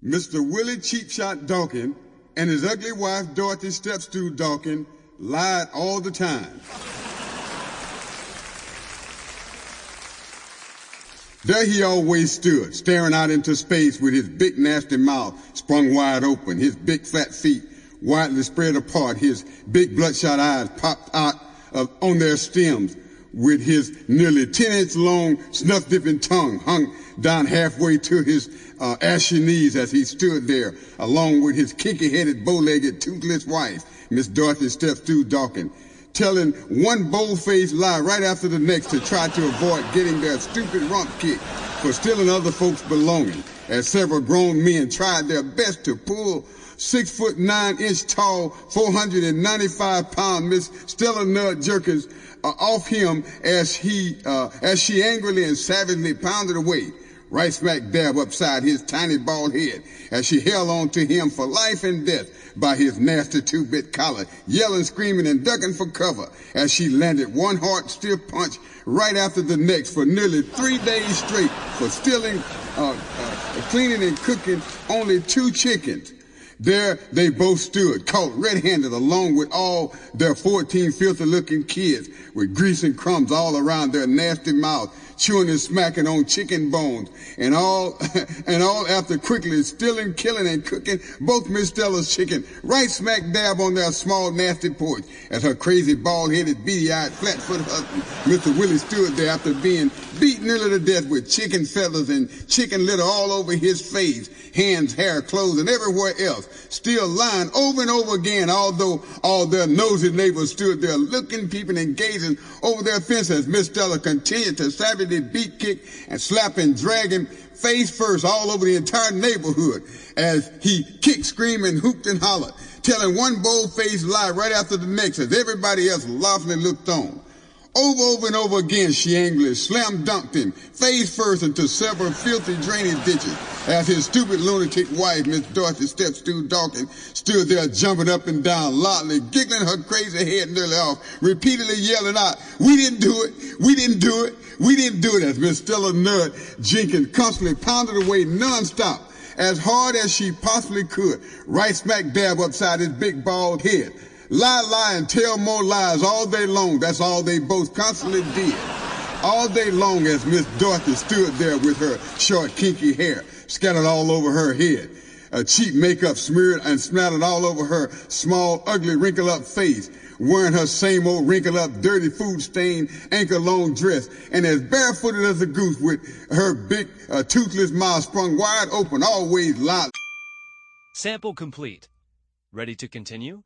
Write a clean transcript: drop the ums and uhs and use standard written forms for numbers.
Mr. Willie Cheap Shot Dawkins and his ugly wife, Dorothy Stepstool Dawkins, lied all the time. There he always stood, staring out into space with his big nasty mouth sprung wide open, his big fat feet widely spread apart, his big bloodshot eyes popped out on their stems, with his nearly 10-inch long snuff-dipping tongue hung down halfway to his ashy knees as he stood there, along with his kinky-headed, bow-legged, toothless wife, Miss Dorothy Stepstool Dawkins, telling one bold-faced lie right after the next to try to avoid getting their stupid rump kicked for stealing other folks' belongings, as several grown men tried their best to pull 6 9" tall, 495-pound Miss Stella Nudd Jerkins off him as she angrily and savagely pounded away, right smack dab upside his tiny bald head, as she held on to him for life and death by his nasty two-bit collar, yelling, screaming, and ducking for cover as she landed one hard, stiff punch right after the next for nearly 3 days straight for stealing, cleaning, and cooking only 2 chickens. There they both stood, caught red-handed, along with all their 14 filthy-looking kids, with grease and crumbs all around their nasty mouths, chewing and smacking on chicken bones, and all after quickly stealing, killing, and cooking both Miss Stella's chicken right smack dab on their small, nasty porch, as her crazy, bald-headed, beady-eyed, flat-footed husband, Mr. Willie, stood there after being beat nearly to death with chicken feathers and chicken litter all over his face, hands, hair, clothes, and everywhere else, still lying over and over again, although all their nosy neighbors stood there looking, peeping, and gazing over their fence as Miss Stella continued to savagely beat, kick, and slap and drag him face first all over the entire neighborhood as he kicked, screamed, and hooped and hollered, telling one bold-faced lie right after the next as everybody else laughingly looked on. Over and over again, she angrily slam-dunked him, face first, into several filthy drainage ditches, as his stupid lunatic wife, Miss Dorothy Stepstool Dawkins, stood there jumping up and down, loudly giggling her crazy head nearly off, repeatedly yelling out, "We didn't do it! We didn't do it! We didn't do it!" as Miss Stella Nudd Jenkins constantly pounded away nonstop, as hard as she possibly could, right smack dab upside his big bald head. Lie, and tell more lies all day long. That's all they both constantly did. All day long as Miss Dorothy stood there with her short, kinky hair scattered all over her head, cheap makeup smeared and smattered all over her small, ugly, wrinkled-up face, wearing her same old wrinkled-up, dirty, food-stained, ankle-long dress, and as barefooted as a goose with her big, toothless mouth sprung wide open, always loud. Sample complete. Ready to continue?